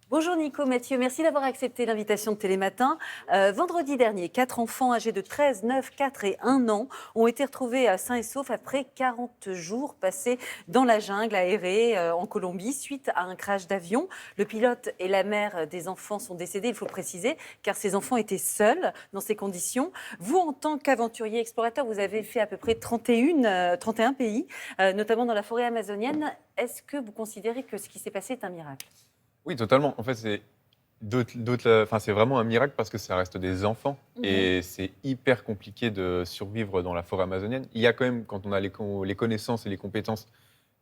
Bonjour Nico, Mathieu, merci d'avoir accepté l'invitation de Télématin. Vendredi dernier, 4 enfants âgés de 13, 9, 4 et 1 an ont été retrouvés sains et saufs après 40 jours passés dans la jungle aérée en Colombie suite à un crash d'avion. Le pilote et la mère des enfants sont décédés, il faut le préciser, car ces enfants étaient seuls dans ces conditions. Vous, en tant qu'aventurier explorateur, vous avez fait à peu près 31 pays, notamment dans la forêt amazonienne. Est-ce que vous considérez que ce qui s'est passé est un miracle ? Oui, totalement. En fait, c'est vraiment un miracle parce que ça reste des enfants et c'est hyper compliqué de survivre dans la forêt amazonienne. Il y a quand même, quand on a les connaissances et les compétences,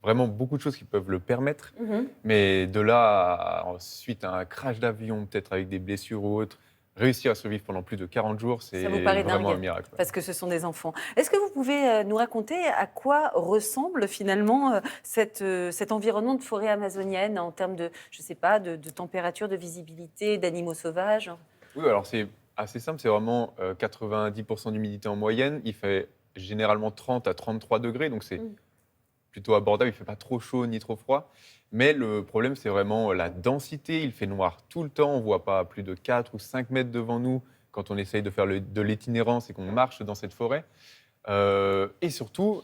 vraiment beaucoup de choses qui peuvent le permettre. Mhm. Mais de là, suite à un crash d'avion, peut-être avec des blessures ou autres, réussir à survivre pendant plus de 40 jours, Ça vous c'est paraît vraiment un dingue, miracle. parce que ce sont des enfants. Est-ce que vous pouvez nous raconter à quoi ressemble finalement cet environnement de forêt amazonienne en termes de, je sais pas, de température, de visibilité, d'animaux sauvages ? Oui, alors c'est assez simple, c'est vraiment 90% d'humidité en moyenne. Il fait généralement 30 à 33 degrés, donc c'est Mm. plutôt abordable, il ne fait pas trop chaud ni trop froid. Mais le problème, c'est vraiment la densité. Il fait noir tout le temps. On ne voit pas plus de 4 ou 5 mètres devant nous quand on essaye de faire de l'itinérance et qu'on marche dans cette forêt. Et surtout,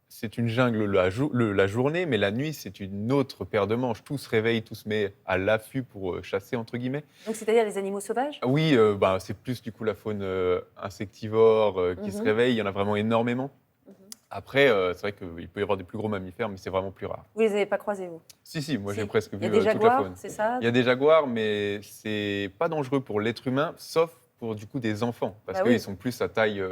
c'est une jungle la journée, mais la nuit, c'est une autre paire de manches. Tout se réveille, tout se met à l'affût pour chasser, entre guillemets. Donc c'est-à-dire les animaux sauvages ? Ah oui, c'est plus du coup la faune insectivore qui se Mhm. réveille. Il y en a vraiment énormément. Mhm. Après, c'est vrai qu'il peut y avoir des plus gros mammifères, mais c'est vraiment plus rare. Vous les avez pas croisés, vous ? Si, moi Si. j'ai presque Il y a vu des toute la jaguars, faune. c'est ça ? Il y a des jaguars, mais c'est pas dangereux pour l'être humain, sauf pour du coup des enfants, parce Bah qu'ils oui, sont plus à taille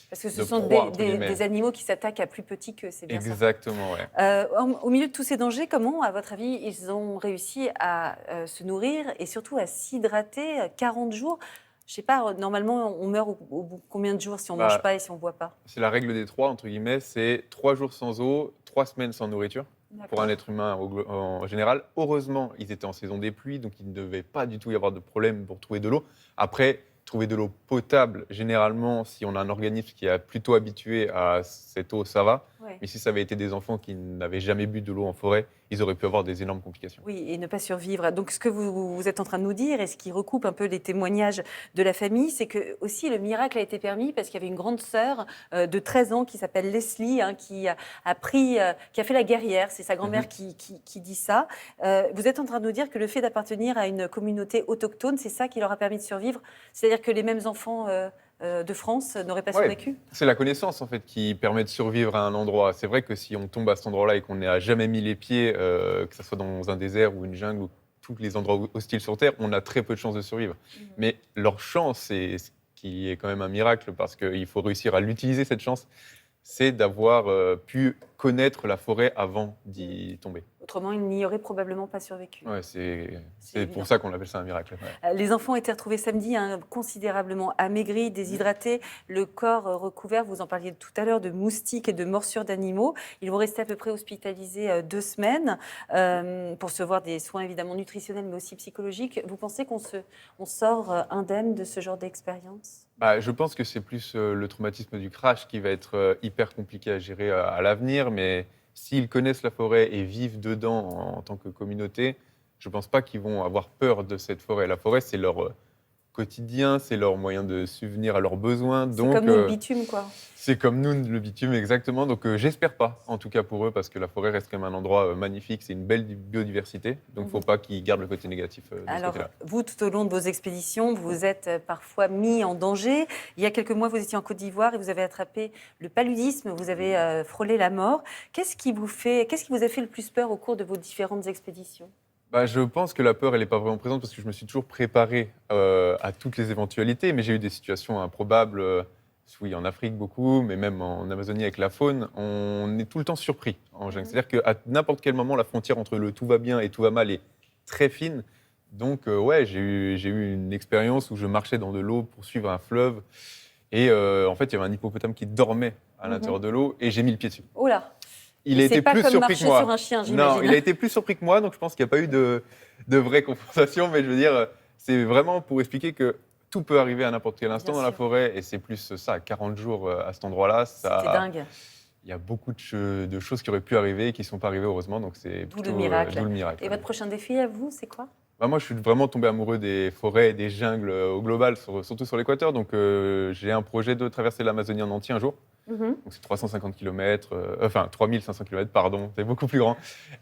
parce que ce de sont proie, entre des guillemets. animaux qui s'attaquent à plus petits qu'eux, c'est bien ça ? Exactement, ouais. Au milieu de tous ces dangers, comment, à votre avis, ils ont réussi à se nourrir et surtout à s'hydrater 40 jours ? Je ne sais pas, normalement, on meurt au bout de combien de jours si on ne mange Bah, pas et si on ne boit pas ? c'est la règle des trois, entre guillemets, c'est 3 jours sans eau, 3 semaines sans nourriture. Pour un D'accord. être humain en général. Heureusement, ils étaient en saison des pluies, donc il ne devait pas du tout y avoir de problème pour trouver de l'eau. Après, trouver de l'eau potable, généralement, si on a un organisme qui est plutôt habitué à cette eau, ça va. Ouais. Mais si ça avait été des enfants qui n'avaient jamais bu de l'eau en forêt, ils auraient pu avoir des énormes complications. Oui, et ne pas survivre. Donc, ce que vous êtes en train de nous dire, et ce qui recoupe un peu les témoignages de la famille, c'est que aussi le miracle a été permis parce qu'il y avait une grande sœur de 13 ans qui s'appelle Leslie, hein, qui a fait la guerrière. C'est sa grand-mère Mhm. qui dit ça. Vous êtes en train de nous dire que le fait d'appartenir à une communauté autochtone, c'est ça qui leur a permis de survivre. C'est-à-dire que les mêmes enfants de France n'auraient pas Ouais, survécu. c'est la connaissance en fait qui permet de survivre à un endroit. C'est vrai que si on tombe à cet endroit-là et qu'on n'a jamais mis les pieds, que ce soit dans un désert ou une jungle ou tous les endroits hostiles sur Terre, on a très peu de chances de survivre. Mais leur chance, c'est ce qui est quand même un miracle parce qu'il faut réussir à l'utiliser cette chance, c'est d'avoir pu connaître la forêt avant d'y tomber. Autrement, ils n'y auraient probablement pas survécu. Ouais, C'est c'est évident. pour ça qu'on appelle ça un miracle. Ouais. Les enfants ont été retrouvés samedi, hein, considérablement amaigris, déshydratés, le corps recouvert, vous en parliez tout à l'heure, de moustiques et de morsures d'animaux. Ils vont rester à peu près hospitalisés 2 semaines pour recevoir des soins évidemment nutritionnels, mais aussi psychologiques. Vous pensez on sort indemne de ce genre d'expérience ? Je pense que c'est plus le traumatisme du crash qui va être hyper compliqué à gérer à l'avenir, mais s'ils connaissent la forêt et vivent dedans en tant que communauté, je ne pense pas qu'ils vont avoir peur de cette forêt. La forêt, c'est leur quotidien, c'est leur moyen de subvenir à leurs besoins. C'est Donc, comme nous le bitume, quoi. c'est comme nous, le bitume, exactement. Donc, j'espère pas, en tout cas pour eux, parce que la forêt reste quand même un endroit magnifique, c'est une belle biodiversité. Donc, il ne faut pas qu'ils gardent le côté négatif de ce Alors, côté-là. vous, tout au long de vos expéditions, vous vous êtes parfois mis en danger. Il y a quelques mois, vous étiez en Côte d'Ivoire et vous avez attrapé le paludisme, vous avez frôlé la mort. Qu'est-ce qui vous a fait le plus peur au cours de vos différentes expéditions ? Je pense que la peur, elle n'est pas vraiment présente parce que je me suis toujours préparé à toutes les éventualités, mais j'ai eu des situations improbables, oui, en Afrique beaucoup, mais même en Amazonie avec la faune. On est tout le temps surpris en jungle. C'est-à-dire qu'à n'importe quel moment, la frontière entre le tout va bien et tout va mal est très fine. Donc, ouais, j'ai eu une expérience où je marchais dans de l'eau pour suivre un fleuve et en fait, il y avait un hippopotame qui dormait à l'intérieur de l'eau et j'ai mis le pied dessus. Oh là! Il Et a c'est été pas plus comme surpris que marcher sur moi. un chien, Non, il j'imagine. a été plus surpris que moi, donc je pense qu'il n'y a pas eu de vraie confrontation, mais je veux dire, c'est vraiment pour expliquer que tout peut arriver à n'importe quel instant Bien dans la sûr. forêt, et c'est plus ça, 40 jours à cet endroit-là, C'était dingue. il y a beaucoup de choses qui auraient pu arriver et qui ne sont pas arrivées heureusement, donc c'est D'où le plutôt miracle. d'où le miracle. Et votre prochain défi à vous, c'est quoi ? Bah, moi, je suis vraiment tombé amoureux des forêts et des jungles au global, surtout sur l'équateur. Donc, j'ai un projet de traverser l'Amazonie en entier un jour. Mhm. Donc, c'est 350 km, enfin 3500 km, pardon, c'est beaucoup plus grand.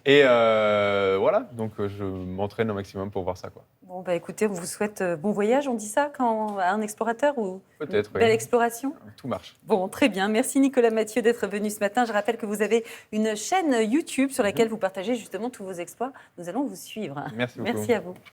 Et voilà, donc je m'entraîne au maximum pour voir ça, quoi. Bon, bah écoutez, on vous souhaite bon voyage, on dit ça quand à un explorateur ou Peut-être, une belle oui. exploration? Tout marche. Bon, très bien. Merci Nicolas Mathieu d'être venu ce matin. Je rappelle que vous avez une chaîne YouTube sur laquelle vous partagez justement tous vos exploits. Nous allons vous suivre. Merci beaucoup. Merci à vous.